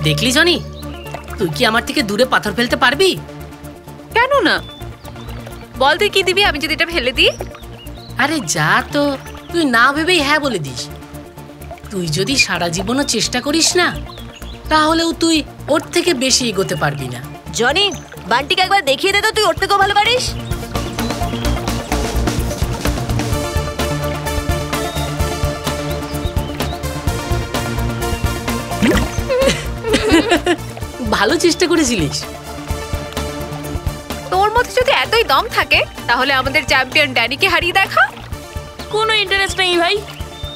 দেখলি জনি, তুই কি আমার থেকে দূরে পাথর ফেলতে পারবি? কেন না, বল তুই কি দিবি আমি যদি এটা ফেলে দিই? আরে যা তো, তুই না ভেবেই হ্যাঁ বলে দিস। তুই যদি সারা জীবনও চেষ্টা করিস না, তাহলেও তুই ওর থেকে বেশি এগোতে পারবি না। জনি, বান্টিকে একবার দেখিয়ে দে তো তুই ওর থেকেও ভালো পারিস। ভালো চেষ্টা করেছিলিস। তোর মধ্যে যদি এতই দম থাকে তাহলে আমাদের চ্যাম্পিয়ন ড্যানিকে হারিয়ে দেখা। কোনো ইন্টারেস্ট নেই ভাই,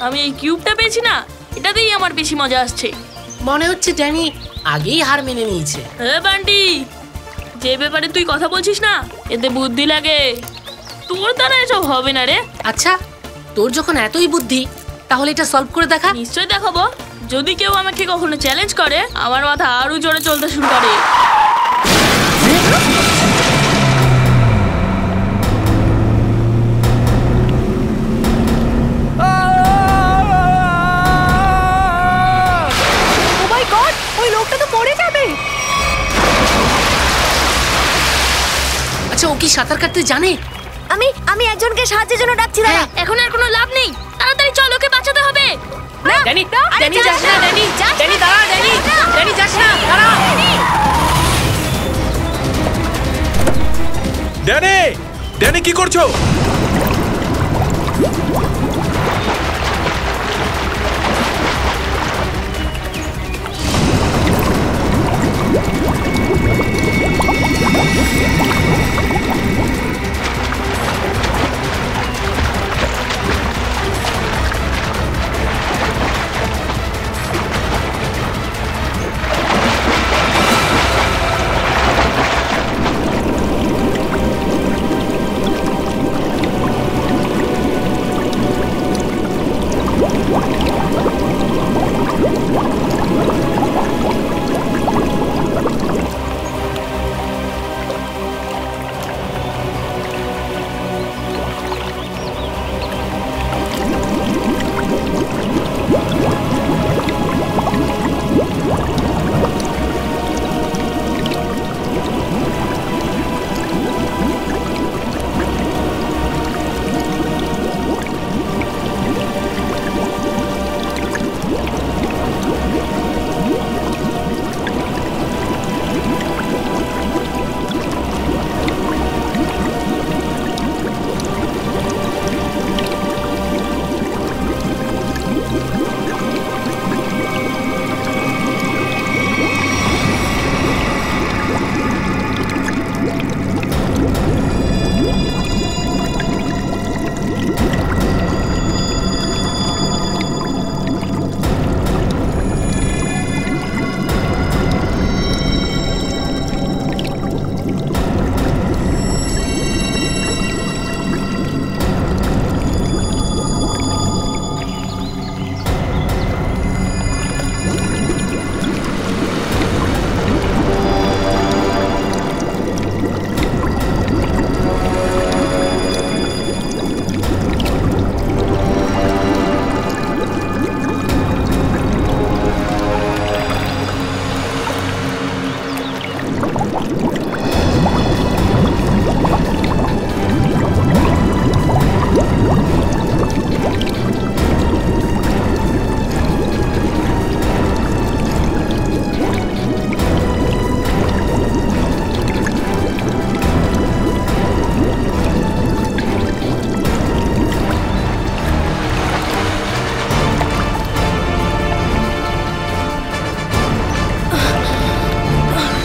আমি এই কিউবটা পেয়েছি না, এটাতেই আমার বেশি মজা আসছে। মনে হচ্ছে ড্যানি আগেই হার মেনে নিয়েছে। বান্টি, যে ব্যাপারে তুই কথা বলছিস না, এতে বুদ্ধি লাগে। তোর দ্বারা এসব হবে না রে। আচ্ছা, তোর যখন এতই বুদ্ধি, তাহলে এটা সলভ করে দেখা। নিশ্চয় দেখাবো। যদি কেউ আমাকে কখনো চ্যালেঞ্জ করে, আমার মাথা আরো জোরে চলতে শুরু করে। ও মাই গড, ওই লোকটা তো পড়ে যাবে। আচ্ছা, ও কি সাঁতার কাটতে জানে? আমি একজনকে সাহায্যের জন্য ডাকছি দাদা। এখন আর কোনো লাভ নেই, তাড়াতাড়ি চল, ওকে বাঁচাতে হবে। ড্যানি, ড্যানি যাস না, ড্যানি, ড্যানি দাঁড়া, ড্যানি, ড্যানি যাস না, দাঁড়া। ড্যানি, ড্যানি কি করছো?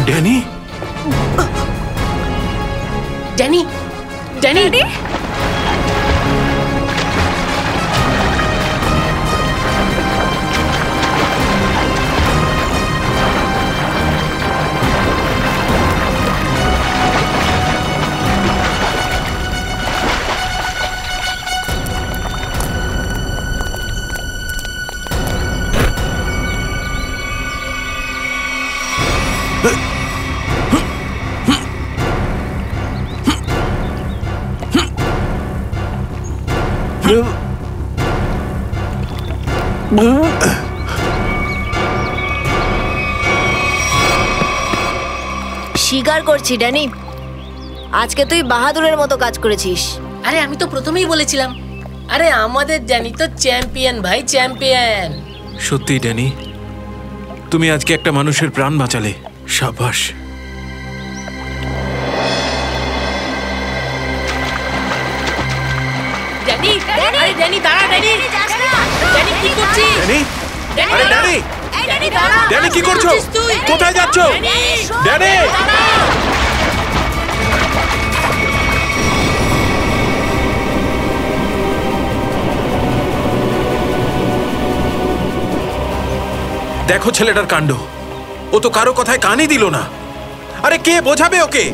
ড্যানি, ড্যানি, ড্যানি, স্বীকার করছি ড্যানি, আজকে তুই বাহাদুরের মতো কাজ করেছিস। আরে আমি তো প্রথমেই বলেছিলাম, আরে আমাদের ড্যানি তো চ্যাম্পিয়ন ভাই, চ্যাম্পিয়ন। সত্যি ড্যানি, তুমি আজকে একটা মানুষের প্রাণ বাঁচালে। সাবাস। ড্যানি, আরে ড্যানি দাঁড়া, ড্যানি, ড্যানি কি করছিস? ড্যানি, আরে ড্যানি, এই ড্যানি দাঁড়া। ড্যানি কি করছো? তুই? কোথায় যাচ্ছ? ড্যানি! দেখো ছেলেটার কাণ্ড, ও তো কারো কথায় কানই দিল না। আরে কে বোঝাবে ওকে?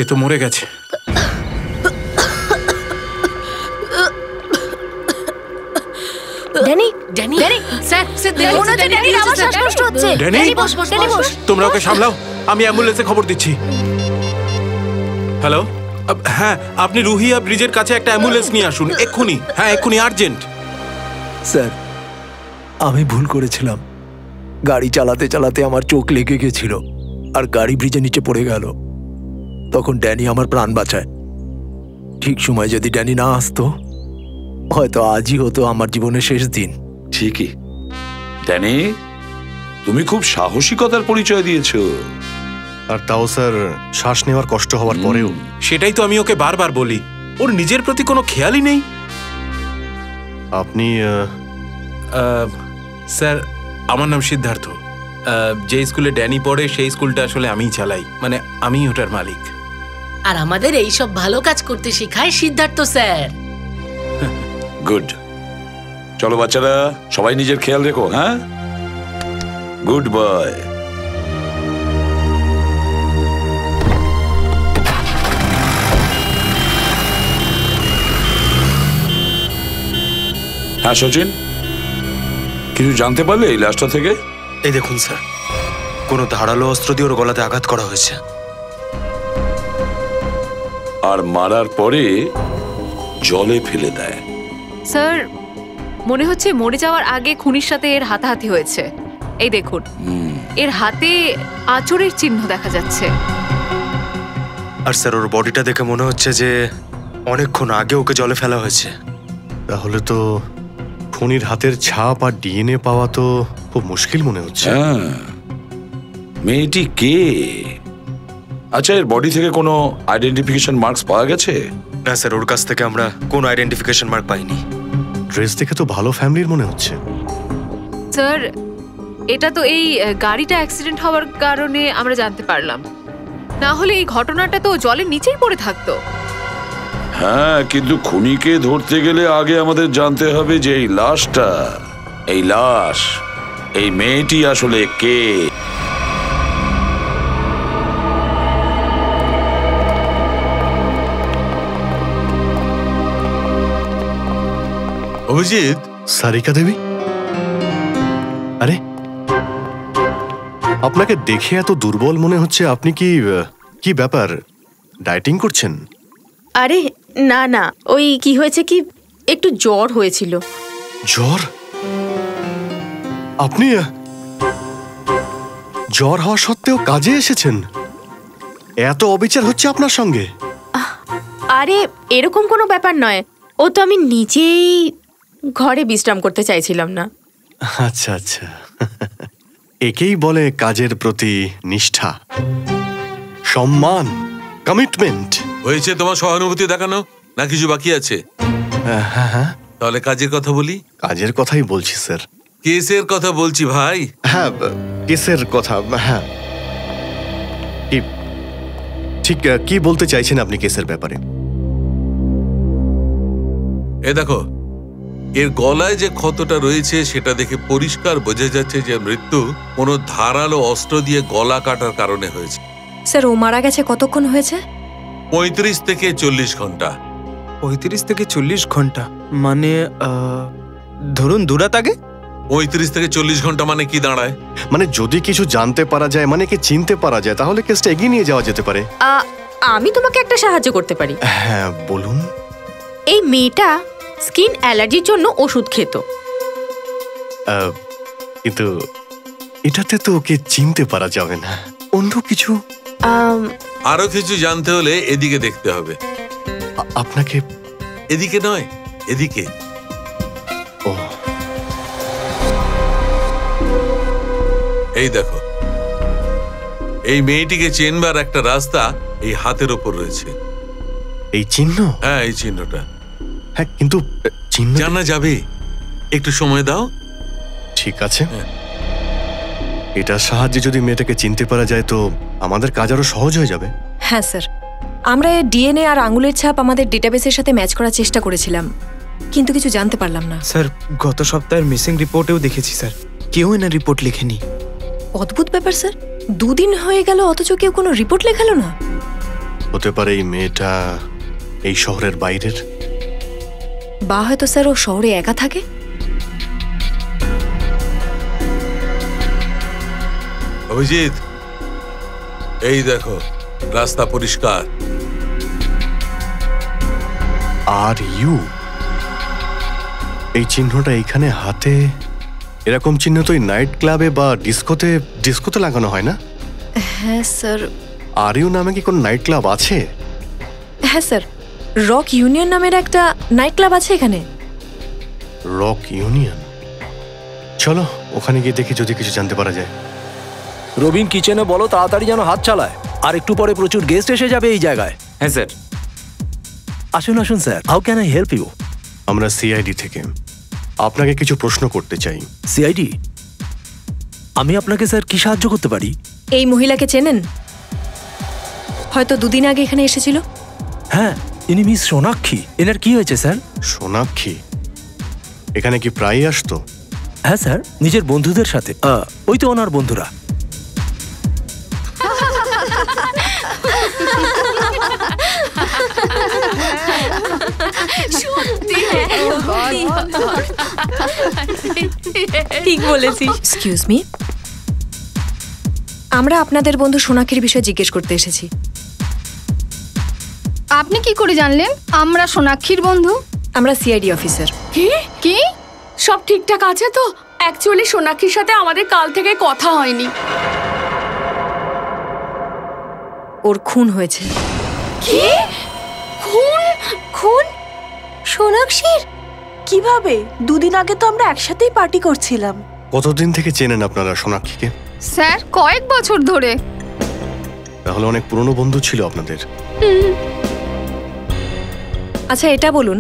এ তো মরে গেছে। Danny, Danny, Danny, sir, sir মনে হচ্ছে ড্যানির আবার শ্বাসকষ্ট হচ্ছে। ড্যানি, ড্যানি বস, ড্যানি বস। তোমরা ওকে সামলাও, আমি অ্যাম্বুলেন্সে খবর দিচ্ছি। হ্যালো, হ্যাঁ, আপনি রুহিয়া ব্রিজের কাছে একটা অ্যাম্বুলেন্স নিয়ে আসুন এক্ষুনি। হ্যাঁ, এক্ষুনি, আর্জেন্ট। স্যার, আমি ভুল করেছিলাম। গাড়ি চালাতে চালাতে আমার চোখ লেগে গেছিল আর গাড়ি ব্রিজের নিচে পড়ে গেল। তখন ড্যানি আমার প্রাণ বাঁচায়। ঠিক সময় যদি ড্যানি না আসতো, হয়তো আজই হতো আমার জীবনের শেষ দিন। ঠিকই। ড্যানি, তুমি খুব সাহসিকতার পরিচয় দিয়েছো। আর তাও স্যার, শ্বাস নেওয়ার কষ্ট হওয়ার পরেও। সেটাই তো আমি ওকে বারবার বলি, ওর নিজের প্রতি কোনো খেয়ালই নেই। আপনি স্যার, আমার নাম সিদ্ধার্থ। যে স্কুলে ড্যানি পড়ে সেই স্কুলটা আসলে আমিই চালাই, মানে আমিই ওটার মালিক। আর আমাদের এই সব ভালো কাজ করতে শেখায় সিদ্ধার্থ স্যার। গুড। চলো বাচ্চারা, সবাই নিজের খেয়াল রেখো। হ্যাঁ, গুড বয়। হ্যাঁ সচিন, কিছু জানতে পারলে এই লাশটা থেকে? এই দেখুন স্যার, কোনো ধারালো অস্ত্র দিয়ে ওর গলাতে আঘাত করা হয়েছে। আর মারার পরে জলে ফেলে দেয়। স্যার, মনে হচ্ছে মরে যাওয়ার আগে খুনির সাথে এর হাতাহাতি হয়েছে। এই দেখুন, এর হাতে আঁচড়ের চিহ্ন দেখা যাচ্ছে। আর স্যার, ওর বডিটা দেখে মনে হচ্ছে যে অনেকক্ষণ আগে ওকে জলে ফেলা হয়েছে। তাহলে তো খুনির হাতের ছাপ আর ডিএনএ পাওয়া তো খুব মুশকিল মনে হচ্ছে। হ্যাঁ, মেয়েটি কে? আচ্ছা, এর বডি থেকে কোনো আইডেন্টিফিকেশন মার্কস পাওয়া গেছে? না স্যার, ওর কাছ থেকে আমরা কোনো আইডেন্টিফিকেশন মার্ক পাইনি। ড্রেস দেখে তো ভালো ফ্যামিলির মনে হচ্ছে। স্যার, এটা তো এই গাড়িটা অ্যাক্সিডেন্ট হওয়ার কারণে আমরা জানতে পারলাম, না হলে এই ঘটনাটা তো জলের নিচেই পড়ে থাকতো। হ্যাঁ, কিন্তু খুনিকে ধরতে গেলে আগে আমাদের জানতে হবে যে এই লাশটা, এই লাশ, এই মেয়েটি আসলে কে। অভিজিৎ, সারিকা দেবী? আপনাকে দেখে এত দুর্বল মনে হচ্ছে। আপনি কি ব্যাপার, ডায়েটিং করছেন? আরে না না, ওই কি হয়েছে কি, একটু জ্বর হয়েছিল। জ্বর? আপনি জ্বর হওয়া সত্ত্বেও কাজে এসেছেন? এত অবিচার হচ্ছে আপনার সঙ্গে? আরে এরকম কোনো ব্যাপার নয়, ও তো আমি নিজেই ঘরে বিশ্রাম করতে চাইছিলাম না। আচ্ছা আচ্ছা, একেই বলে কাজের প্রতি নিষ্ঠা, সম্মান, কমিটমেন্ট। হয়েছে তোমার সহানুভূতি দেখানো, না কিছু বাকি আছে? হ্যাঁ হ্যাঁ, তাহলে কাজের কথা বলি। কাজের কথাই বলছি স্যার। কেসের কথা বলছি ভাই। হ্যাঁ, কেসের কথা। হ্যাঁ, ঠিক কি বলতে চাইছেন আপনি কেসের ব্যাপারে? এ দেখো, এর গলায় যে ক্ষতটা রয়েছে সেটা দেখে পরিষ্কার বোঝা যাচ্ছে যে মৃত্যু কোনো ধারালো অস্ত্র দিয়ে গলা কাটার কারণে হয়েছে। স্যার, ও মারা গেছে কতক্ষণ হয়েছে? 35 থেকে 40 ঘন্টা। 35 থেকে 40 ঘন্টা মানে ধরুন 2 রাত আগে। 35 থেকে 40 ঘন্টা মানে কি দাঁড়ায়? মানে যদি কিছু জানতে পারা যায়, মানে কি চিনতে পারা যায়, তাহলে কেসটা এগিয়ে নিয়ে যাওয়া যেতে পারে। আমি তোমাকে একটা সাহায্য করতে পারি। হ্যাঁ বলুন। এই মেয়েটা স্কিন অ্যালার্জির জন্য ওষুধ খেত, কিন্তু এটাতে তো ওকে চিনতে পারা যাবে না। অন্য কিছু? আরো কিছু জানতে হলে এদিকে দেখতে হবে। আপনাকে? এদিকে নয়, এদিকে। ও, এই দেখো, এই মেয়েটিকে চেনবার একটা রাস্তা এই হাতের ওপর রয়েছে। এই চিহ্ন? হ্যাঁ, এই চিহ্নটা। হ্যাঁ, কিন্তু চিহ্ন জানা যাবে, একটু সময় দাও। ঠিক আছে, এটার সাহায্যে যদি মেয়েটাকে চিনতে পারা যায় তো আমাদের কাজ আরো সহজ হয়ে যাবে। হ্যাঁ স্যার, আমরা ডিএনএ আর আঙুলের ছাপ আমাদের ডেটাবেসের সাথে ম্যাচ করার চেষ্টা করেছিলাম, কিন্তু কিছু জানতে পারলাম না। স্যার, গত সপ্তাহের মিসিং রিপোর্টেও দেখেছি স্যার, কেউ এনার রিপোর্ট লেখেনি। অদ্ভুত ব্যাপার স্যার, 2 দিন হয়ে গেল অথচ কেউ কোনো রিপোর্ট লেখালো না। হতে পারে এই মেয়েটা এই শহরের বাইরের, বা হয়তো স্যার ও শহরে একা থাকে। অভিজিৎ, এই দেখো, রাস্তা পরিষ্কার। আর ইউ, এই চিহ্নটা এইখানে হাতে, এরকম চিহ্ন তো নাইট ক্লাবে বা ডিস্কোতে লাগানো হয় না? হ্যাঁ স্যার। আর ইউ নামে কি কোনো নাইট ক্লাব আছে? হ্যাঁ স্যার, রক ইউনিয়ন নামের একটা নাইট ক্লাব আছে এখানে। Rock union? চলো ওখানে গিয়ে দেখি যদি কিছু জানতে পারা যায়। রবিন, কিচেনে বলো তাড়াতাড়ি যেন হাত চালায়, আর একটু পরে প্রচুর গেস্ট এসে যাবে এই জায়গায়। হ্যাঁ স্যার। আসুন আসুন sir, how can I help you? আমরা সিআইডি থেকে আপনাকে কিছু প্রশ্ন করতে চাই। সিআইডি? আমি আপনাকে স্যার কি সাহায্য করতে পারি? এই মহিলাকে চেনেন? হয়তো 2 দিন আগে এখানে এসেছিল। হ্যাঁ, ইনি মিস সোনাক্ষী। এনার কি হয়েছে স্যার? সোনাক্ষী এখানে কি প্রায়ই আসতো? হ্যাঁ স্যার, নিজের বন্ধুদের সাথে। ওই তো ওনার বন্ধুরা। ঠিক বলেছিস। এক্সকিউজ মি, আমরা আপনাদের বন্ধু সোনাক্ষীর বিষয়ে জিজ্ঞেস করতে এসেছি। আপনি কি করে জানলেন আমরা সোনাক্ষীর বন্ধু? আমরা সিআইডি অফিসার। কি সব ঠিকঠাক আছে তো? অ্যাকচুয়ালি সোনাক্ষীর সাথে আমাদের কাল থেকে কথা হয়নি। ওর খুন হয়েছে। কি? খুন? খুন সোনাক্ষীর? কিভাবে? 2 দিন আগে তো আমরা একসাথেই পার্টি করছিলাম। কতদিন থেকে চেনেন আপনারা সোনাক্ষীকে? স্যার, কয়েক বছর ধরে। তাহলে অনেক পুরনো বন্ধু ছিল আপনাদের। আচ্ছা এটা বলুন,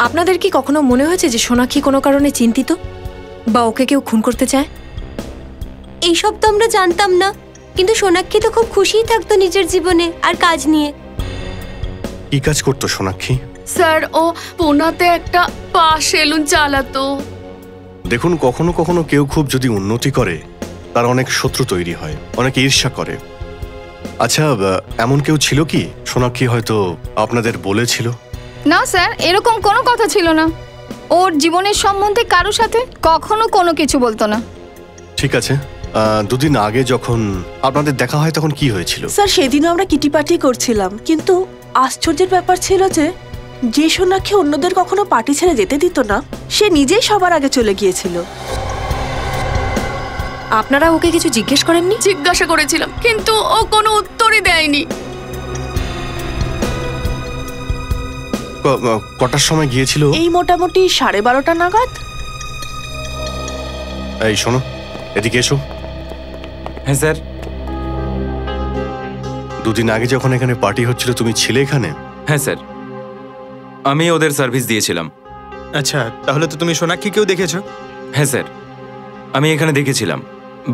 আপনাদের কি কখনো মনে হয়েছে যে সোনাক্ষী কোনো কারণে চিন্তিত বা ওকে কেউ খুন করতে চায়? এইসব তো আমরা জানতাম না, কিন্তু সোনাক্ষী তো খুব খুশিই থাকতো নিজের জীবনে আর কাজ নিয়ে। কি কাজ করতো সোনাক্ষী? স্যার, ও পুনাতে একটা পা সেলুন চালাতো। দেখুন, কখনো কখনো কেউ খুব যদি উন্নতি করে তার অনেক শত্রু তৈরি হয়, অনেক ঈর্ষা করে। আচ্ছা, এমন কেউ ছিল কি সোনাক্ষী হয়তো আপনাদের বলেছিল? না স্যার, এরকম কোনো কথা ছিল না। ওর জীবনের সম্বন্ধে কারোর সাথে কখনো কোনো কিছু বলতো না। ঠিক আছে, দুদিন আগে যখন আপনাদের দেখা হয় তখন কি হয়েছিল? স্যার সেদিনও আমরা কিটি পার্টি করছিলাম, কিন্তু আশ্চর্যের ব্যাপার ছিল যে সোনাক্ষী অন্যদের কখনো পার্টি ছেড়ে যেতে দিত না, সে নিজেই সবার আগে চলে গিয়েছিল। আপনারা ওকে কিছু জিজ্ঞেস করেননি? জিজ্ঞাসা করেছিলাম, কিন্তু ও কোনো উত্তরই দেয়নি। কটার সময় গিয়েছিল? এই মোটামুটি 12:30 নাগাদ। এই শোনো, এদিকে এসো। হ্যাঁ স্যার। দুদিন আগে যখন এখানে পার্টি হচ্ছিল তুমি ছিলে এখানে? হ্যাঁ স্যার, আমি ওদের সার্ভিস দিয়েছিলাম। আচ্ছা, তাহলে তো তুমি সোনাক্ষীকেও দেখেছো? হ্যাঁ স্যার, আমি এখানে দেখেছিলাম।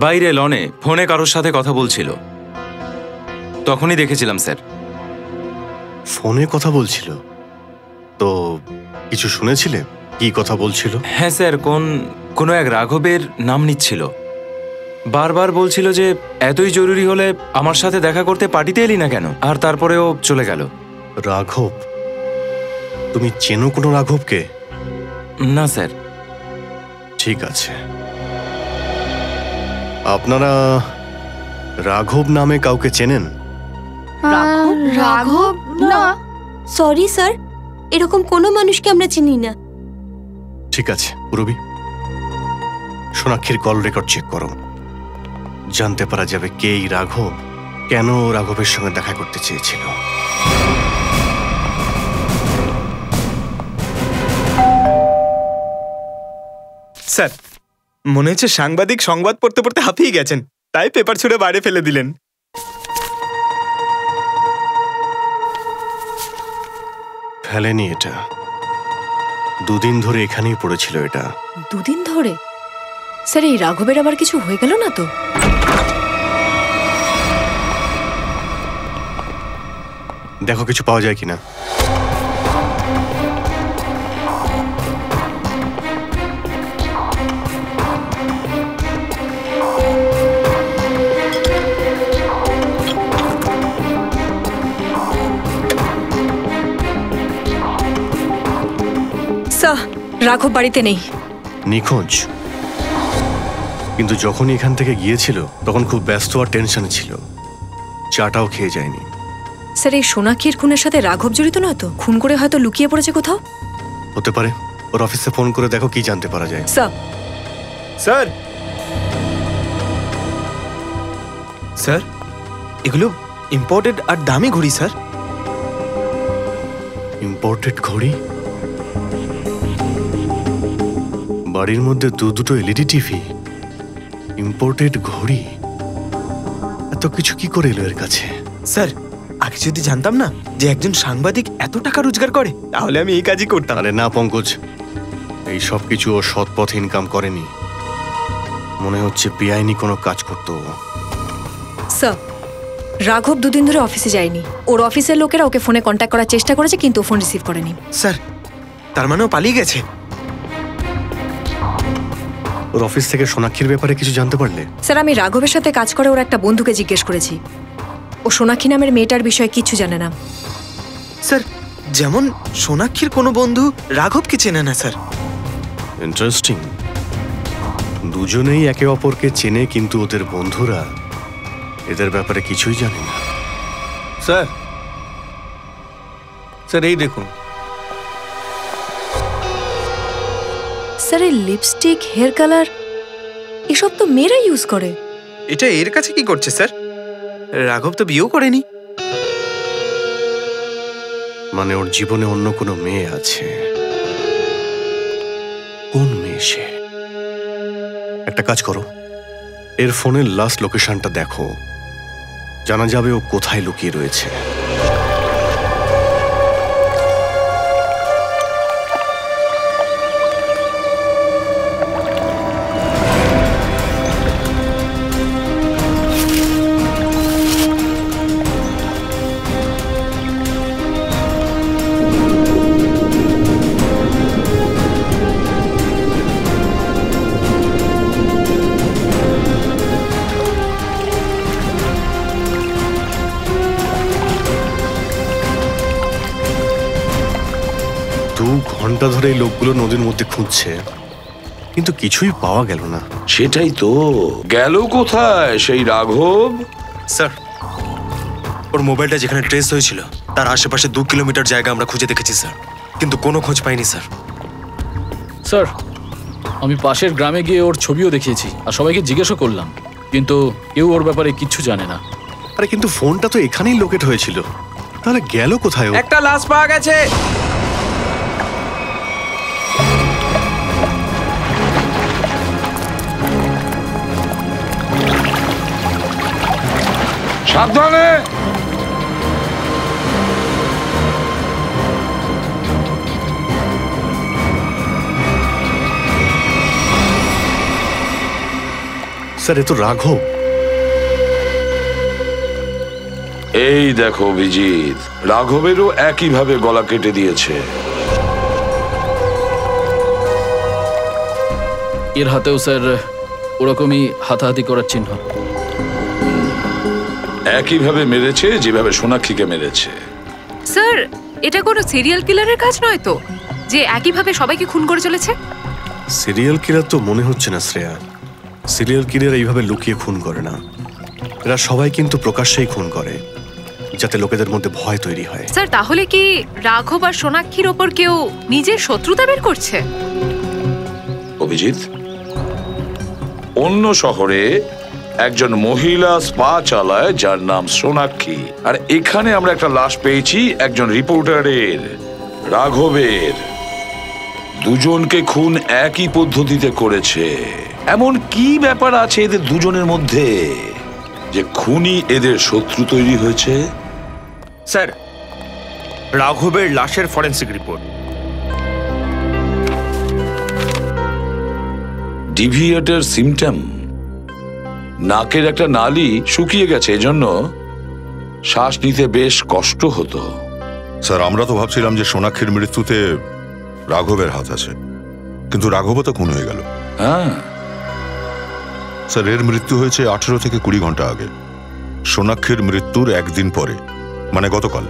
বাইরে লনে ফোনে কারোর সাথে কথা বলছিল, তখনই দেখেছিলাম স্যার। ফোনে কথা বলছিল? তো কিছু শুনেছিলে? কি কথা বলছিল? হ্যাঁ স্যার, কোনো এক রাঘবের নাম নিচ্ছিল। বারবার বলছিল যে এতই জরুরি হলে আমার সাথে দেখা করতে পার্টিতে এলি না কেন, আর তারপরেও চলে গেল। রাঘব? তুমি চেনো কোনো রাঘবকে? না স্যার। ঠিক আছে, আপনারা রাঘব নামে কাউকে চেনেন? রাঘব? না, সরি স্যার, এরকম কোনো মানুষকে আমরা চিনি না। ঠিক আছে পুরবী, সোনাক্ষীর কল রেকর্ড চেক করো, জানতে পারা যাবে কে এই রাঘব, কেন রাঘবের সঙ্গে দেখা করতে চেয়েছিল। স্যার, মনে হচ্ছে সাংবাদিক সংবাদ পড়তে পড়তে হাঁপিয়ে গেছেন, তাই পেপার ছুঁড়ে বাইরে ফেলে দিলেন। ফেলেনি, এটা দুদিন ধরে এখানেই পড়েছিল। এটা দুদিন ধরে? স্যার, এই রাঘবের আবার কিছু হয়ে গেল না তো? দেখো কিছু পাওয়া যায় কিনা। স্যার, রাঘব বাড়িতে নেই। নিখোঁজ? কিন্তু যখনই এখান থেকে গিয়েছিল তখন খুব ব্যস্ত আর টেনশনে ছিল, চাটাও খেয়ে যায়নি। স্যার, এই সোনাক্ষীর খুনের সাথে রাঘব জড়িত নয় তো? খুন করে হয়তো লুকিয়ে পড়েছে কোথাও। হতে পারে। ওর অফিসে ফোন করে দেখো কি জানতে পারা যায়। স্যার। স্যার, স্যার, এগুলো ইম্পোর্টেড আর দামি ঘড়ি স্যার। ইম্পোর্টেড ঘড়ি? বাড়ির মধ্যে দুটো এলইডি টিভি, ইম্পোর্টেড ঘড়ি, এত কিছু কি করে এলো এর কাছে? স্যার, আগে যদি জানতাম না যে একজন সাংবাদিক এত টাকা রোজগার করে, তাহলে আমি এই কাজই করতাম। আরে না পঙ্কজ, এই সব কিছু ও সৎ পথে ইনকাম করেনি, মনে হচ্ছে বেআইনি কোনো কাজ করতো। স্যার, রাঘব দুদিন ধরে অফিসে যায়নি। ওর অফিসের লোকেরা ওকে ফোনে কন্ট্যাক্ট করার চেষ্টা করেছে, কিন্তু ফোন রিসিভ করেনি। স্যার, তার মানে ও পালিয়ে গেছে? ওর অফিস থেকে সোনাক্ষীর ব্যাপারে কিছু জানতে পারলে? স্যার, আমি রাঘবের সাথে কাজ করে ওর একটা বন্ধুকে জিজ্ঞেস করেছি, ও সোনাক্ষী নামের মেয়েটার বিষয়ে কিছু জানে না। স্যার, যেমন সোনাক্ষীর কোনো বন্ধু রাঘবকে চেনে না স্যার। ইন্টারেস্টিং, দুজনেই একে অপরকে চেনে, কিন্তু ওদের বন্ধুরা এদের ব্যাপারে কিছুই জানে না। স্যার, স্যার এই দেখুন। স্যার, এই লিপস্টিক, হেয়ার কালার এসব তো মেয়েরা ইউজ করে। এটা এর কাছে কি করছে স্যার? রাঘব তো বিয়েও করেনি। মানে ওর জীবনে অন্য কোনো মেয়ে আছে? কোন মেয়ে সে? একটা কাজ করো, এর ফোনের লাস্ট লোকেশনটা দেখো, জানা যাবে ও কোথায় লুকিয়ে রয়েছে। ঘন্টা ধরে এই লোকগুলো নদীর মধ্যে খুঁজছে, কিন্তু কিছুই পাওয়া গেল না। সেটাই তো, গেল কোথায় সেই রাঘব? স্যার, ওর মোবাইলটা যেখানে ট্রেস হয়েছিল তার আশেপাশে 2 কিলোমিটার জায়গা আমরা খুঁজে দেখেছি স্যার, কিন্তু কোনো খোঁজ পাইনি স্যার। স্যার, আমি পাশের গ্রামে গিয়ে ওর ছবিও দেখিয়েছি আর সবাইকে জিজ্ঞাসা করলাম, কিন্তু কেউ ওর ব্যাপারে কিচ্ছু জানে না। আরে কিন্তু ফোনটা তো এখানেই লোকেট হয়েছিল, তাহলে গেল কোথায় ও? একটা লাশ পাওয়া গেছে। সাবধানে। স্যার, এ তো রাঘব। এই দেখো অভিজিৎ, রাঘবেরও একইভাবে গলা কেটে দিয়েছে। এর হাতেও স্যার ওরকমই হাতাহাতি করার চিহ্ন। একইভাবে মেরেছে যেভাবে সোনাক্ষীকে মেরেছে। স্যার, এটা কোনো সিরিয়াল কিলারের কাজ নয় তো, যে একইভাবে সবাইকে খুন করে চলেছে? সিরিয়াল কিলার তো মনে হচ্ছে না শ্রেয়া। সিরিয়াল কিলার এইভাবে লুকিয়ে খুন করে না, এরা সবাই কিন্তু প্রকাশ্যেই খুন করে, যাতে লোকেদের মধ্যে ভয় তৈরি হয়। স্যার, তাহলে কি রাঘব আর সোনাক্ষীর ওপর কেউ নিজের শত্রুতা বের করছে? অভিজিৎ, অন্য শহরে একজন মহিলা স্পা চালায় যার নাম সোনাক্ষী, আর এখানে আমরা একটা লাশ পেয়েছি একজন রিপোর্টারের, রাঘবের। দুজনকে খুন একই পদ্ধতিতে করেছে। এমন কি ব্যাপার আছে এদের দুজনের মধ্যে যে খুনি এদের শত্রু তৈরি হয়েছে? স্যার, রাঘবের লাশের ফরেন্সিক রিপোর্ট। ডিভিয়েটের সিমটম, নাকের একটা নালি শুকিয়ে গেছে, এজন্য শ্বাস নিতে বেশ কষ্ট হতো। স্যার, আমরা তো ভাবছিলাম যে সোনাক্ষীর মৃত্যুতে রাঘবের হাত আছে, কিন্তু রাঘবও তো খুন হয়ে গেল। হ্যাঁ স্যার, এর মৃত্যু হয়েছে 18 থেকে 20 ঘন্টা আগে, সোনাক্ষীর মৃত্যুর একদিন পরে, মানে গতকাল।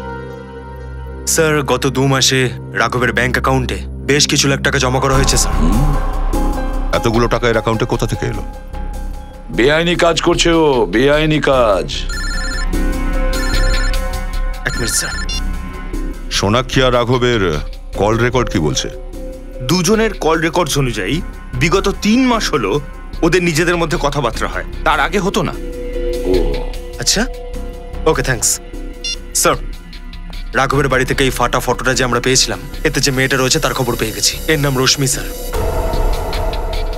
স্যার, গত 2 মাসে রাঘবের ব্যাংক অ্যাকাউন্টে বেশ কিছু লাখ টাকা জমা করা হয়েছে স্যার। এতগুলো টাকা এর অ্যাকাউন্টে কোথা থেকে এলো? বেআইনি কাজ করছে ও, বেআইনি কাজ। এক মিনিট স্যার। সোনাক্ষী আর রাঘবের কল রেকর্ড কি বলছে? দুজনের কল রেকর্ডস অনুযায়ী বিগত 3 মাস হলো ওদের নিজেদের মধ্যে কথাবার্তা হয়, তার আগে হতো না। ও আচ্ছা, ওকে, থ্যাঙ্কস। স্যার, রাঘবের বাড়ি থেকে এই ফাটা ফটোটা যে আমরা পেয়েছিলাম, এতে যে মেয়েটা রয়েছে তার খবর পেয়ে গেছি। এর নাম রশ্মি স্যার।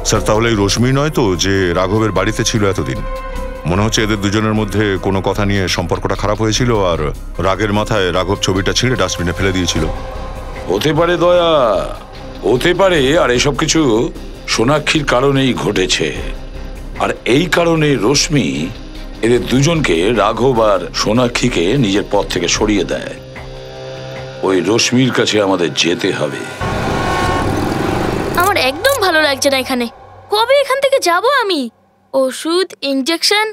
স্যার, তাহলে এই রশ্মি নয় তো যে রাঘবের বাড়িতে ছিল এতদিন? মনে হচ্ছে এদের দুজনের মধ্যে কোনো কথা নিয়ে সম্পর্কটা খারাপ হয়েছিল, আর রাগের মাথায় রাঘব ছবিটা ছিঁড়ে ডাস্টবিনে ফেলে দিয়েছিল। হতে পারে দয়া, হতে পারে। আর এসব কিছু সোনাক্ষীর কারণেই ঘটেছে, আর এই কারণে রশ্মি এদের দুজনকে, রাঘব আর সোনাক্ষীকে, নিজের পথ থেকে সরিয়ে দেয়। ওই রশ্মির কাছে আমাদের যেতে হবে। আমার একদম ভালো লাগছে না এখানে। কবে এখান থেকে যাব আমি? ওষুধ, ইনজেকশন,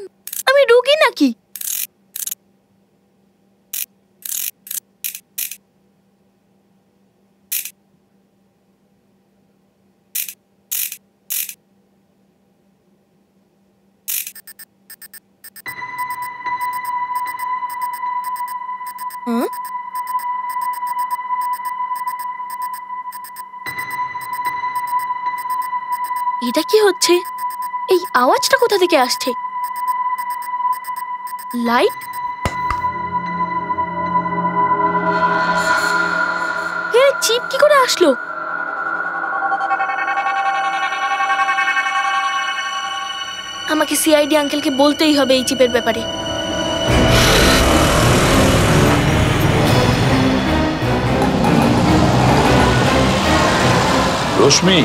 আমি রুগী নাকি? এটা কি হচ্ছে? এই আওয়াজটা কোথা থেকে আসছে? লাইট? এর চিপ কি করে আসলো? আমাকে সিআইডি আঙ্কেলকে বলতেই হবে এই চিপের ব্যাপারে। রশ্মি,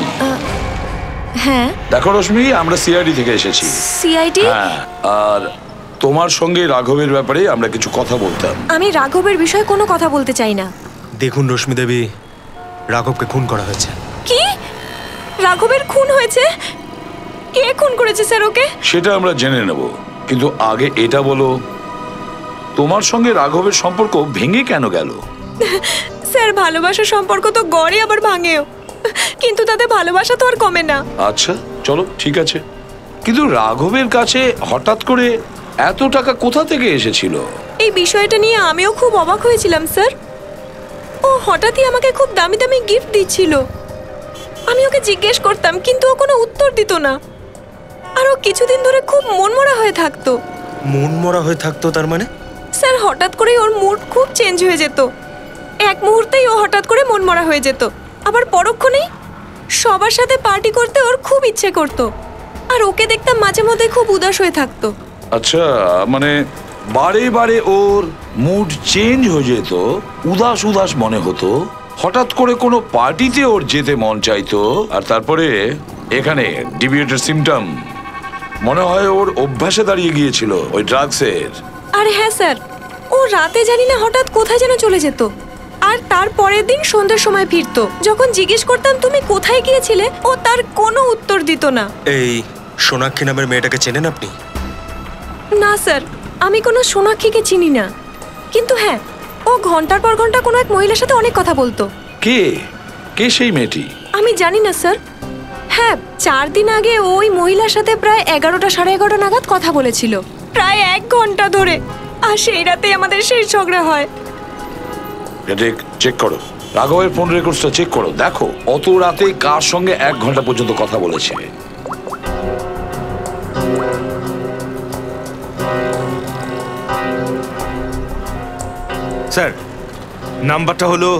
হ্যাঁ দেখো রশ্মি, আমরা সিআইডি থেকে এসেছি। সিআইডি? হ্যাঁ, আর তোমার সঙ্গে রাঘবের ব্যাপারে আমরা কিছু কথা বলতাম। আমি রাঘবের বিষয়ে কোনো কথা বলতে চাই না। দেখুন রশ্মি দেবী, রাঘবকে খুন করা হয়েছে। কি? রাঘবের খুন হয়েছে? কে খুন করেছে স্যার ওকে? সেটা আমরা জেনে নেব, কিন্তু আগে এটা বলো, তোমার সঙ্গে রাঘবের সম্পর্ক ভেঙে কেন গেল? স্যার, ভালোবাসার সম্পর্ক তো গড়ে আবার ভাঙেও। কিন্তু তাদের ভালোবাসা তো আর কমে না। আচ্ছা চলো ঠিক আছে, কিন্তু রাঘবের কাছে হঠাৎ করে এত টাকা কোথা থেকে এসেছিল? এই বিষয়টা নিয়ে আমিও খুব অবাক হয়েছিলাম স্যার। ও হঠাৎই আমাকে খুব দামি দামি গিফট দিচ্ছিল। আমি ওকে জিজ্ঞেস করতাম কিন্তু ও কোনো উত্তর দিত না। আর ও কিছুদিন ধরে খুব মনমরা হয়ে থাকতো। মনমরা হয়ে থাকতো তার মানে? স্যার হঠাৎ করেই ওর মুড খুব চেঞ্জ হয়ে যেত। এক মুহূর্তেই ও হঠাৎ করে মনমরা হয়ে যেত, আবার পরক্ষণেই সবার সাথে পার্টি করতে ওর খুব ইচ্ছে করতো। আর ওকে দেখতাম মাঝে মধ্যে খুব উদাস হয়ে থাকতো। আচ্ছা, মানে বারে বারে ওর মুড চেঞ্জ হয়ে যেত, উদাস উদাস মনে হতো, হঠাৎ করে কোনো পার্টিতে ওর যেতে মন চাইতো, আর তারপরে এখানে ডিভিয়েটেড সিমটম মনে হয় ওর অভ্যাসে দাঁড়িয়ে গিয়েছিল ওই ড্রাগসের। আরে হ্যাঁ স্যার, ও রাতে জানি না হঠাৎ কোথায় যেন চলে যেত, আর তার পরের দিন সন্ধ্যার সময় ফিরতো। যখন জিজ্ঞেস করতাম তুমি কোথায় গিয়েছিলে, ও তার কোনো উত্তর দিত না। এই সোনাক্ষী নামের মেয়েটাকে চেনেন আপনি? না স্যার, আমি কোনো সোনাক্ষীকে চিনি না, কিন্তু হ্যাঁ ও ঘন্টার পর ঘন্টা কোনো এক মহিলার সাথে অনেক কথা বলতো। কে কে সেই মেয়েটি? আমি জানি না স্যার। হ্যাঁ, 4 দিন আগে ওই মহিলার সাথে প্রায় 11টা সাড়ে 11টা নাগাদ কথা বলেছিল, প্রায় 1 ঘন্টা ধরে। আর সেই রাতে আমাদের শেষ ঝগড়া হয়। চেক করো রাঘবের ফোন রেকর্ডসটা, চেক করো, দেখো অত রাতে কার সঙ্গে 1 ঘন্টা পর্যন্ত কথা বলেছে। স্যার নাম্বারটা হলো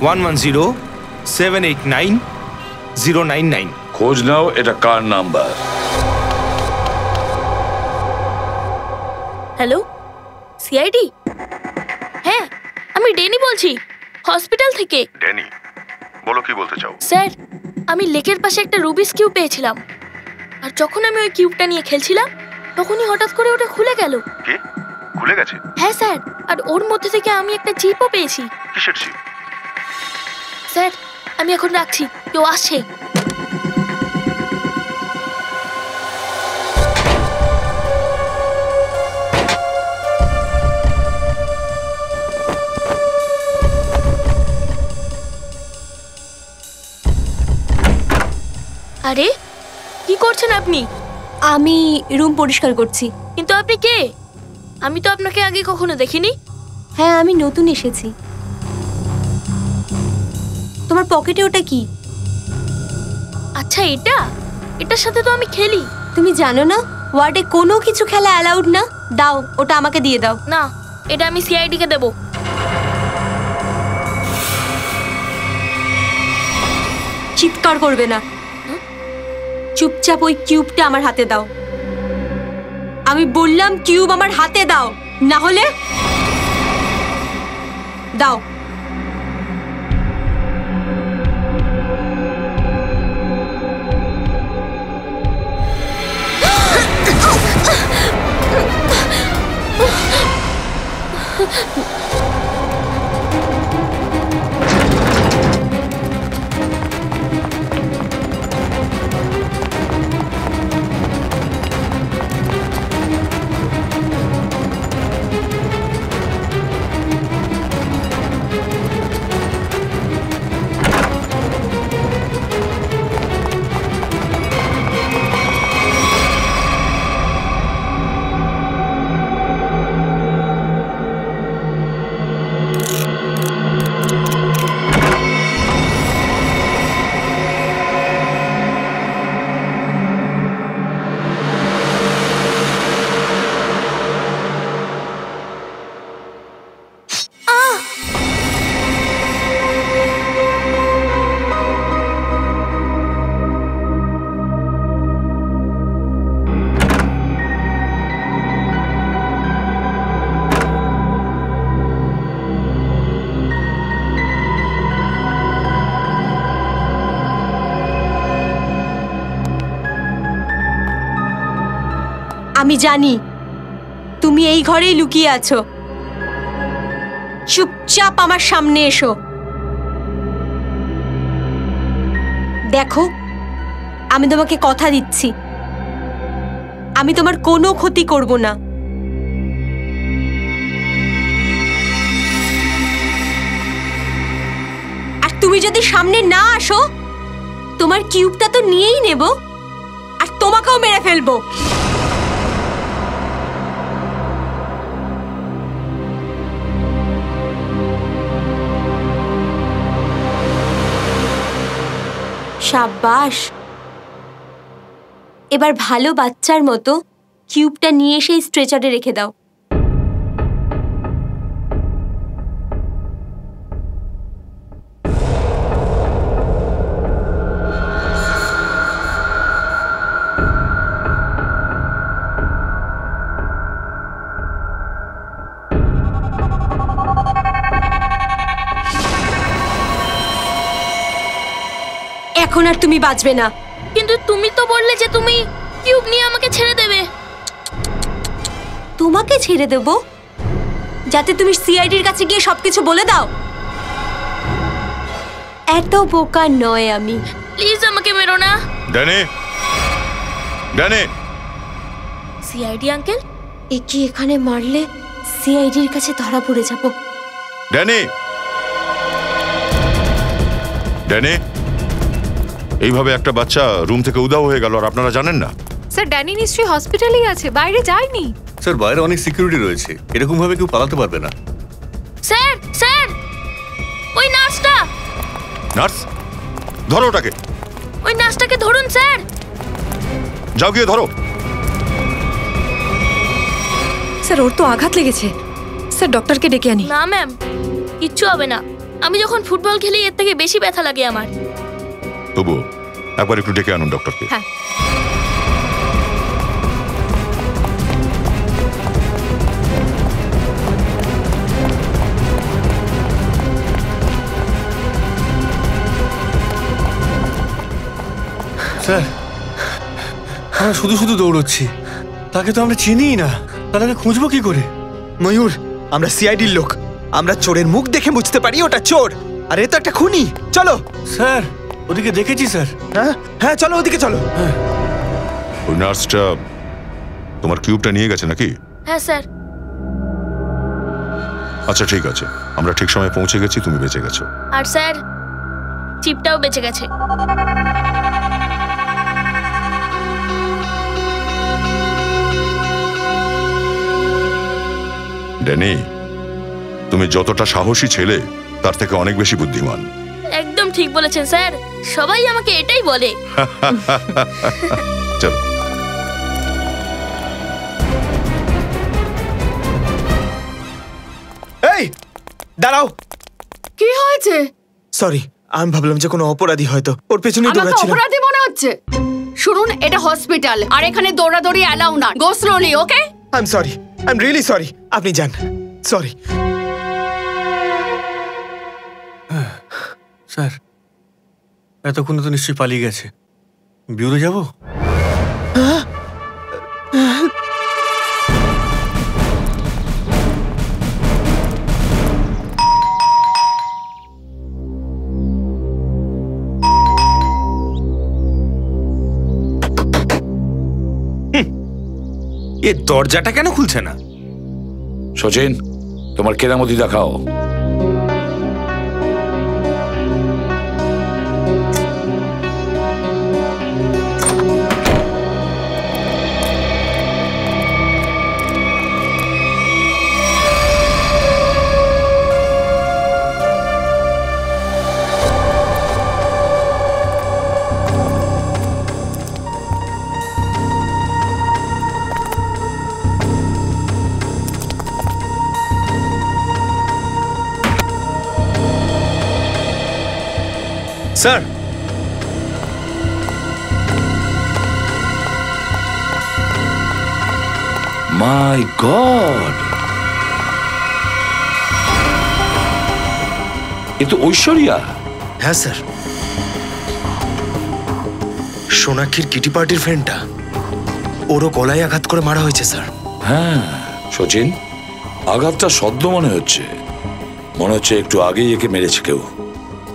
110789 খোঁজ নাও এটা কার নাম্বার। Hello, CID? হ্যাঁ, আমি ডেনি বলছি, হসপিটাল থেকে। ড্যানি, বলো কি বলতে চাও? স্যার, আমি লেকের পাশে একটা রুবিস কিউব পেয়েছিলাম, আর যখন আমি ওই কিউবটা নিয়ে খেলছিলাম তখনই হঠাৎ করে ওটা খুলে গেল। কি খুলে গেছে? হ্যাঁ স্যার, আর ওর মধ্যে থেকে আমি একটা চিপও পেয়েছি। কিসের চিপ? স্যার, আমি এখন রাখছি, কেউ আসছে। আরে কি করছেন আপনি? আমি রুম পরিষ্কার করছি। কিন্তু আপনি কে? আমি তো আপনাকে আগে কখনো দেখিনি। হ্যাঁ, আমি নতুন এসেছি। তোমার পকেটে ওটা কি? আচ্ছা, এটার সাথে তো আমি খেলি। তুমি জানো না ওয়ার্ডে কোনো কিছু খেলা অ্যালাউড না? দাও, ওটা আমাকে দিয়ে দাও। না, এটা আমি সিআইডি কে দেব। চিৎকার করবে না, চুপচাপ ওই কিউবটা আমার হাতে দাও। আমি বললাম কিউব আমার হাতে দাও, না হলে দাও। আমি জানি তুমি এই ঘরেই লুকিয়ে আছো। চুপচাপ আমার সামনে এসো। দেখো, আমি তোমাকে কথা দিচ্ছি, আমি তোমার কোনো ক্ষতি করব না। আর তুমি যদি সামনে না আসো তোমার কিউবটা তো নিয়েই নেব আর তোমাকেও মেরে ফেলবো। সাব্বাস, এবার ভালো বাচ্চার মতো কিউবটা নিয়ে এসে স্ট্রেচারে রেখে দাও। এখন আর তুমি বাঁচবে না। কিন্তু তুমি তো বললে যে তুমি কিউব নিয়ে আমাকে ছেড়ে দেবে। তোমাকে ছেড়ে দেব যাতে তুমি সিআইডির কাছে গিয়ে সবকিছু বলে দাও? এত বোকা নয় আমি। প্লিজ আমাকে মেরো না। Danny, Danny. CID uncle? একে এখানে মারলে সিআইডির কাছে ধরা পড়ে যাব। ড্যানি, ড্যানি, এইভাবে একটা বাচ্চা রুম থেকে উধাও হয়ে গেল আর আপনারা জানেন না? স্যার ড্যানি নিশ্চয়ই হসপিটালেই আছে, বাইরে যায়নি। স্যার বাইরে অনেক সিকিউরিটি রয়েছে, এরকম ভাবে কেউ পালাতে পারবে না। স্যার, স্যার, ওই নার্সটা। নার্স? ধরো ওটাকে। ওই নার্সটাকে ধরুন স্যার। যাও গিয়ে ধরো। স্যার ওর তো আঘাত লেগেছে, স্যার ডক্টরকে ডেকে আনি। না ম্যাম, কিচ্ছু হবে না। আমি যখন ফুটবল খেলি এর থেকে বেশি ব্যথা লাগে আমার। তবু একবার একটু ডেকে আনুন ডক্টরকে। হ্যাঁ। স্যার আমরা শুধু শুধু দৌড়চ্ছি, তাকে তো আমরা চিনিই না, তাহলে খুঁজবো কি করে? ময়ূর, আমরা সিআইডির লোক, আমরা চোরের মুখ দেখে বুঝতে পারি ওটা চোর, আর এ তো একটা খুনি। চলো। স্যার ওদিকে দেখেছি স্যার। হ্যাঁ হ্যাঁ, চলো ওদিকে চলো। ওই নার্সটা তোমার কিউবটা নিয়ে গেছে নাকি? হ্যাঁ স্যার। আচ্ছা ঠিক আছে, আমরা ঠিক সময়ে পৌঁছে গেছি, তুমি বেঁচে গেছো। আর স্যার চিপটাও বেঁচে গেছে। ড্যানি, তুমি যতটা সাহসী ছেলে তার থেকে অনেক বেশি বুদ্ধিমান। একদম ঠিক বলেছেন স্যার, সবাই আমাকে এটাই বলে। চলো। এই দাঁড়াও। কি হয়েছে? সরি, আমি ভাবলাম যে কোনো অপরাধী হয়তো ওর পেছনে আমাকে দৌড়াচ্ছিল। অপরাধী মনে হচ্ছে। শুনুন, এটা হসপিটাল আর এখানে দৌড়াদৌড়ি অ্যালাউ না। Go slowly, okay? I am sorry, I am really sorry. আপনি যান। সরি। স্যার এতক্ষণে তো নিশ্চয়ই পালিয়ে গেছে। বিউরো যাবো? এ দরজাটা কেন খুলছে না? সচিন, তোমার কেরামতি দেখাও। স্যার, মাই গড, এ তো ঐশ্বরিয়া। হ্যাঁ স্যার, সোনাক্ষীর কিটি পার্টির ফ্রেন্ডটা, ওরও গলায় আঘাত করে মারা হয়েছে স্যার। হ্যাঁ সচিন, আঘাতটা সদ্য মনে হচ্ছে একটু আগেই একে মেরেছে কেউ।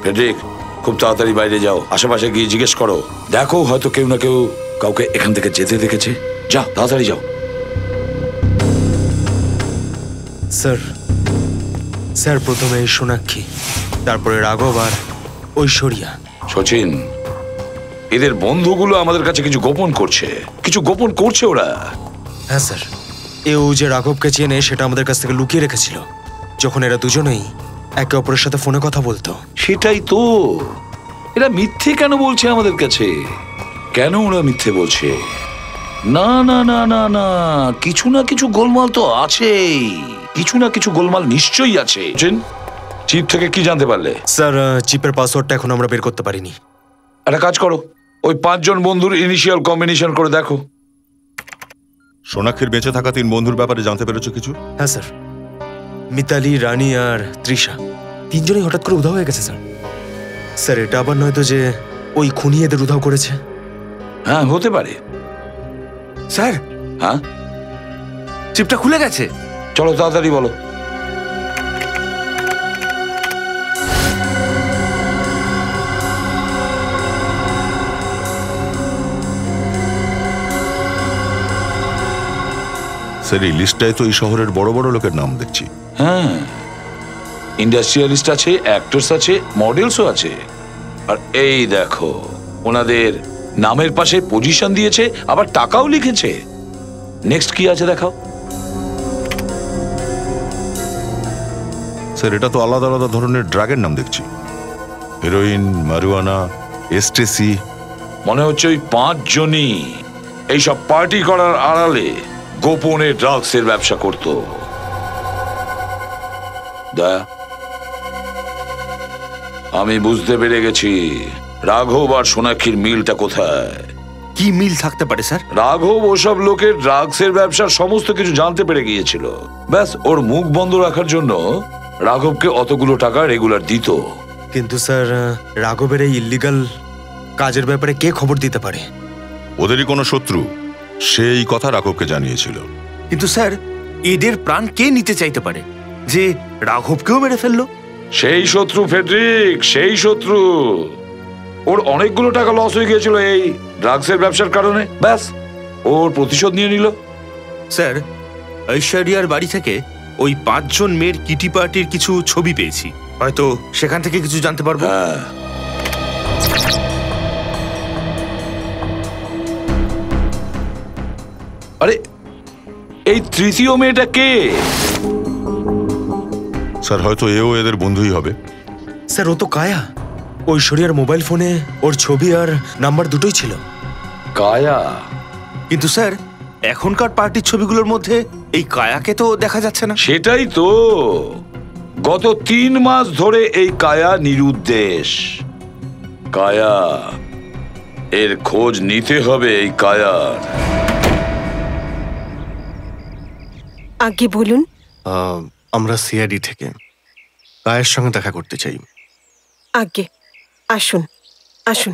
ফেডরিক, খুব তাড়াতাড়ি বাইরে যাও, আশেপাশে গিয়ে জিজ্ঞেস করো, দেখো হয়তো কেউ না কেউ কাউকে এখান থেকে যেতে দেখেছে। যাও, তাড়াতাড়ি যাও। স্যার, স্যার প্রথমে সোনাক্ষী, তারপরে রাঘব আর ঐশ্বরিয়া। সচিন, এদের বন্ধুগুলো আমাদের কাছে কিছু গোপন করছে ওরা। হ্যাঁ স্যার, এও যে রাঘবকে চেনে সেটা আমাদের কাছ থেকে লুকিয়ে রেখেছিল যখন এরা দুজনেই একে অপরের সাথে ফোনে কথা বলতো। সেটাই তো, এরা মিথ্যে কেন বলছে আমাদের কাছে? কেন ওরা মিথ্যে বলছে? না না না না না, কিছু না কিছু গোলমাল তো আছেই, কিছু না কিছু গোলমাল নিশ্চয়ই আছে। চিপ থেকে কি জানতে পারলে? স্যার, চিপের পাসওয়ার্ডটা এখন আমরা বের করতে পারিনি। একটা কাজ করো, ওই 5 জন বন্ধুর ইনিশিয়াল কম্বিনেশন করে দেখো। সোনাক্ষীর বেঁচে থাকা 3 বন্ধুর ব্যাপারে জানতে পেরেছো কিছু? হ্যাঁ স্যার, মিতালি, রানী আর তৃষা 3 জনই হঠাৎ করে উধাও হয়ে গেছে স্যার। স্যার, এটা আবার নয় তো যে ওই খুনি এদের উধাও করেছে? হ্যাঁ, হতে পারে। স্যার, হ্যাঁ, চিপটা খুলে গেছে। চলো তাড়াতাড়ি বলো। স্যার, এই লিস্টটায় তো এই শহরের বড় বড় লোকের নাম দেখছি। হ্যাঁ, ইন্ডাস্ট্রিয়ালিস্ট আছে, অ্যাক্টরস আছে, মডেলসও আছে। আর এই দেখো, ওনাদের নামের পাশে পজিশন দিয়েছে, আবার টাকাও লিখেছে। নেক্সট কি আছে দেখাও। স্যার, এটা তো আলাদা আলাদা ধরনের ড্রাগের নাম দেখছি। হেরোইন, মারিওয়ানা, এস্টেসি। মনে হচ্ছে ওই 5 জনই এইসব পার্টি করার আড়ালে গোপনে ড্রাগসের ব্যবসা করত। দয়া, আমি বুঝতে পেরে গেছি রাঘব আর সোনাক্ষীর মিলটা কোথায়। কি মিল থাকতে পারে স্যার? রাঘব ওসব লোকের ড্রাগসের ব্যবসার সমস্ত কিছু জানতে পেরে গিয়েছিল। ব্যাস, ওর মুখ বন্ধ রাখার জন্য রাঘবকে অতগুলো টাকা রেগুলার দিত। কিন্তু স্যার, রাঘবের এই ইল্লিগাল কাজের ব্যাপারে কে খবর দিতে পারে? ওদেরই কোনো শত্রু সেই কথা রাঘবকে জানিয়েছিল। কিন্তু স্যার, এদের প্রাণ কে নিতে চাইতে পারে যে রাঘবকেও মেরে ফেললো? সেই শত্রু ফেডরিক, সেই শত্রু। ওর অনেকগুলো টাকা লস হয়ে গিয়েছিল এই ড্রাগসের ব্যবসার কারণে। ব্যাস, ওর প্রতিশোধ নিয়ে নিল। স্যার, ঐশ্বরিয়ার বাড়ি থেকে ওই 5 জন মেয়ের কিটি পার্টির কিছু ছবি পেয়েছি, হয়তো সেখান থেকে কিছু জানতে পারবো। আরে, এই তৃতীয় মেয়েটা কে? স্যার, হয়তো এও এদের বন্ধুই হবে। স্যার, ও তো কায়া। ঐশ্বরিয়ার মোবাইল ফোনে ওর ছবি আর নাম্বার দুটোই ছিল। কায়া? কিন্তু স্যার, এখনকার পার্টির ছবিগুলোর মধ্যে এই কায়াকে তো দেখা যাচ্ছে না। সেটাই তো, গত 3 মাস ধরে এই কায়া নিরুদ্দেশ। কায়া, এর খোঁজ নিতে হবে এই কায়ার। আগে বলুন। আমরা সিআইডি থেকে কায়ের সঙ্গে দেখা করতে চাই। আগে আসুন, আসুন।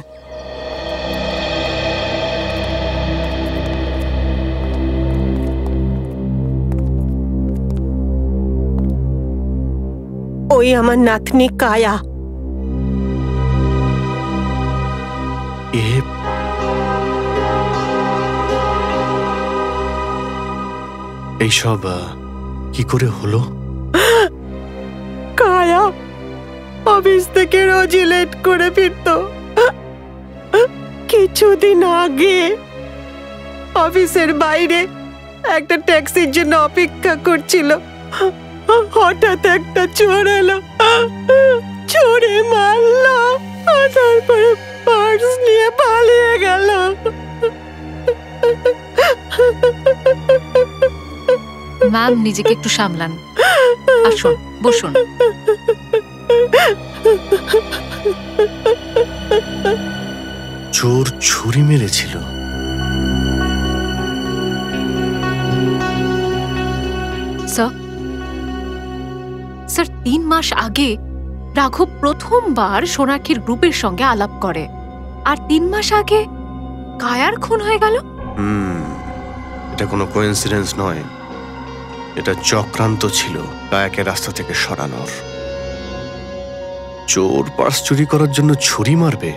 ওই আমার নাতনি কায়া। এইসব কি করে হলো? কায়া অফিস থেকে রোজই লেট করে ফিরতো। কিছুদিন আগে অফিসের বাইরে একটা ট্যাক্সির জন্য অপেক্ষা করছিল। হঠাৎ একটা চোর এলো, চোরে মারলো, তারপরে পার্স নিয়ে পালিয়ে গেল। ম্যাম, নিজেকে একটু সামলান। আসুন, বসুন। চোর ছুরি মেরেছিল? স্যার, 3 মাস আগে রাঘব প্রথমবার সোনাক্ষীর গ্রুপের সঙ্গে আলাপ করে, আর 3 মাস আগে কায়ার খুন হয়ে গেল। এটা কোনো কোইন্সিডেন্স নয়, এটা চক্রান্ত ছিল কায়াকে রাস্তা থেকে সরানোর। চোর পার্স চুরি করার জন্য ছুরি মারবে?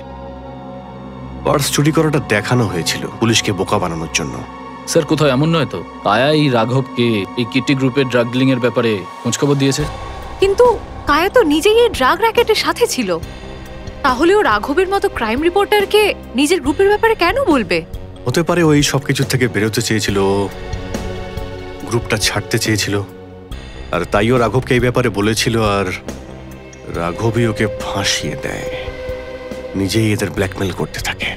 পার্স চুরি করাটা দেখানো হয়েছিল পুলিশকে বোকা বানানোর জন্য। স্যার, কোথাও এমন নয় তো কায়া এই রাঘবকে এই কিটি গ্রুপের ড্রাগ ডিলিং এর ব্যাপারে খোঁজখবর দিয়েছে? কিন্তু কায়া তো নিজেই এই ড্রাগ র্যাকেটের সাথে ছিল। তাহলে ও রাঘবের মতো ক্রাইম রিপোর্টারকে নিজের গ্রুপের ব্যাপারে কেন বলবে? হতে পারে ওই সবকিছু থেকে বেরোতে চেয়েছিল, গ্রুপটা ছাড়তে চেয়েছিল, আর তাইও রাঘবকে এই ব্যাপারে বলেছিল, আর রাঘবই ওকে ফাঁসিয়ে দেয়, নিজেই এদের ব্ল্যাকমেল করতে থাকে।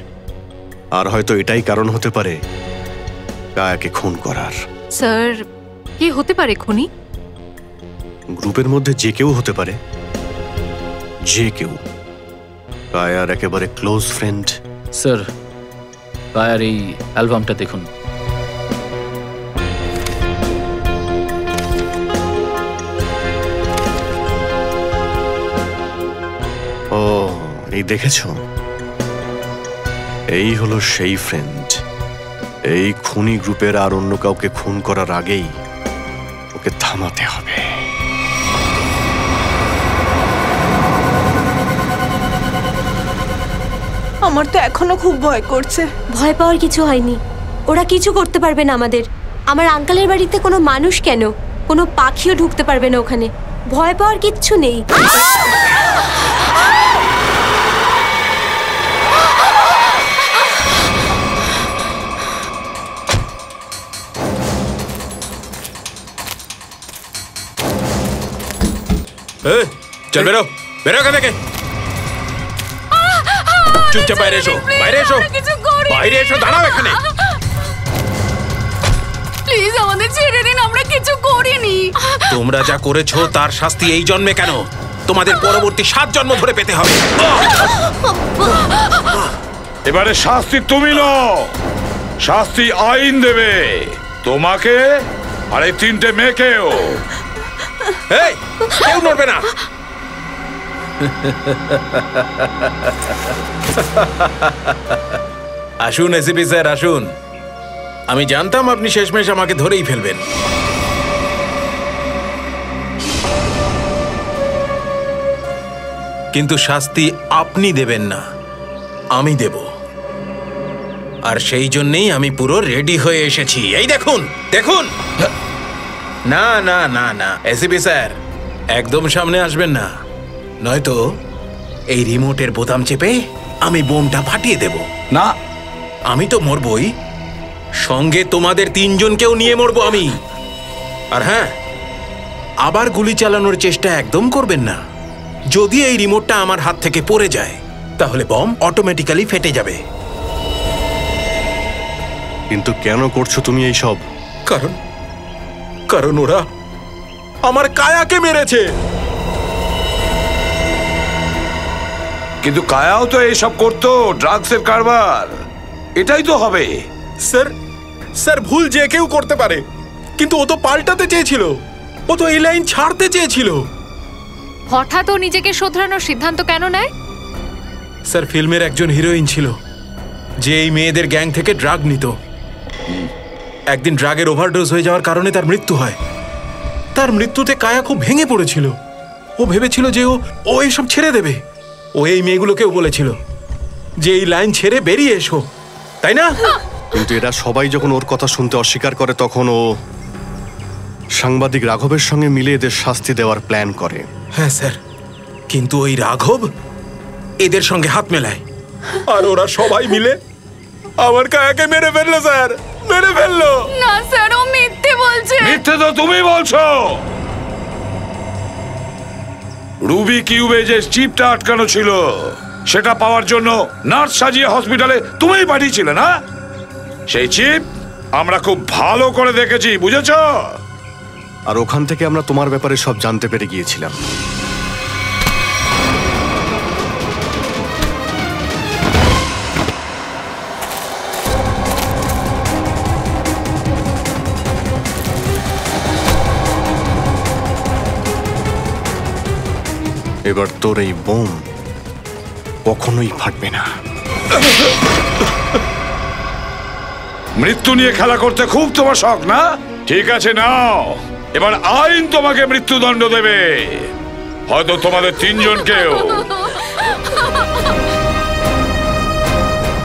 আর হয়তো এটাই কারণ হতে পারে কায়াকে খুন করার। স্যার, কে হতে পারে খুনি? গ্রুপের মধ্যে যে কেউ হতে পারে, যে কেউ। কায়ার একেবারে ক্লোজ ফ্রেন্ড। স্যার, কায়ার এই অ্যালবামটা দেখুন। ও, এই দেখেছো? এই হলো সেই ফ্রেন্ড। এই খুনি গ্রুপের আর অন্য কাউকে খুন করার আগেই ওকে থামাতে হবে। আমার তো এখনো খুব ভয় করছে। ভয় পাওয়ার কিছু হয়নি, ওরা কিছু করতে পারবে না আমাদের। আমার আঙ্কেলের বাড়িতে কোনো মানুষ কেন, কোনো পাখিও ঢুকতে পারবে না ওখানে। ভয় পাওয়ার কিচ্ছু নেই। চল বেরো, বেরো এখান থেকে। চুপচাপ বাইরে এসো, বাইরে এসো, বাইরে এসো, দাঁড়াও এখানে। প্লিজ আমাদের ছেড়ে দিন, আমরা কিছু করিনি। তোমরা যা করেছো তার শাস্তি এই জন্মে কেন, তোমাদের পরবর্তী 7 জন্ম ধরে পেতে হবে। এবারে শাস্তি তুমি নাও, শাস্তি আইন দেবে তোমাকে আর এই 3টে মেয়েকেও। এই, কেউ নড়বে না। আসুন এসিপি স্যার, আসুন। আমি জানতাম আপনি শেষমেশ আমাকে ধরেই ফেলবেন। কিন্তু শাস্তি আপনি দেবেন না, আমি দেব। আর সেই জন্যই আমি পুরো রেডি হয়ে এসেছি। এই দেখুন, দেখুন। না না না না এসিপি স্যার, একদম সামনে আসবেন না, নয়তো এই রিমোটের বোতাম চেপে আমি বোমটা ফাটিয়ে দেব। না, আমি তো মরবই, সঙ্গে তোমাদের 3 জনকেও নিয়ে মরবো আমি। আর হ্যাঁ, আবার গুলি চালানোর চেষ্টা একদম করবেন না। যদি এই রিমোটটা আমার হাত থেকে পড়ে যায় তাহলে বম অটোমেটিক্যালি ফেটে যাবে। কিন্তু কেন করছো তুমি এই সব? কারণ ওরা আমার কায়াকে মেরেছে। কিন্তু কায়াও তো এইসব করতো, ড্রাগসের কারবার। এটাই তো হবে। স্যার ভুল যে কেউ করতে পারে, কিন্তু ও তো পাল্টাতে চেয়েছিল, ও তো এই লাইন ছাড়তে চেয়েছিল। হঠাৎ ও নিজেকে শোধরানোর সিদ্ধান্ত কেন নেয়? স্যার, ফিল্মের একজন হিরোইন ছিল যে এই মেয়েদের গ্যাং থেকে ড্রাগ নিত। একদিন ড্রাগের ওভারডোজ হয়ে যাওয়ার কারণে তার মৃত্যু হয়। তার মৃত্যুতে কায়া খুব ভেঙে পড়েছিল। ও ভেবেছিল যে ও এইসব ছেড়ে দেবে। ও এই মেয়েগুলোকেও বলেছিল যে এই লাইন ছেড়ে বেরিয়ে এসো, তাই না? কিন্তু এরা সবাই যখন ওর কথা শুনতে অস্বীকার করে, তখন ও সাংবাদিক রাঘবের সঙ্গে মিলে এদের শাস্তি দেওয়ার প্ল্যান করে। হ্যাঁ স্যার, কিন্তু ওই রাঘব এদের সঙ্গে হাত মেলায়, আর ওরা সবাই মিলে আমার কায়াকে মেরে ফেললো। স্যার, মেরে ফেললো। না স্যার, ও মিথ্যে বলছে। মিথ্যে তো তুমি বলছো। রুবি কিউবে যে চিপটা আটকানো ছিল সেটা পাওয়ার জন্য নার্স সাজিয়ে হসপিটালে তুমিই পাঠিয়েছিলে না? সেই চিপ আমরা খুব ভালো করে দেখেছি, বুঝেছো? আর ওখান থেকে আমরা তোমার ব্যাপারে সব জানতে পেরে গিয়েছিলাম। এবার তোর এই বোম কখনোই ফাটবে না। মৃত্যু নিয়ে খেলা করতে খুব তোমার শখ না? ঠিক আছে, নাও, এবার আইন তোমাকে মৃত্যুদণ্ড দেবে, হয়তো তোমাদের 3 জনকেও।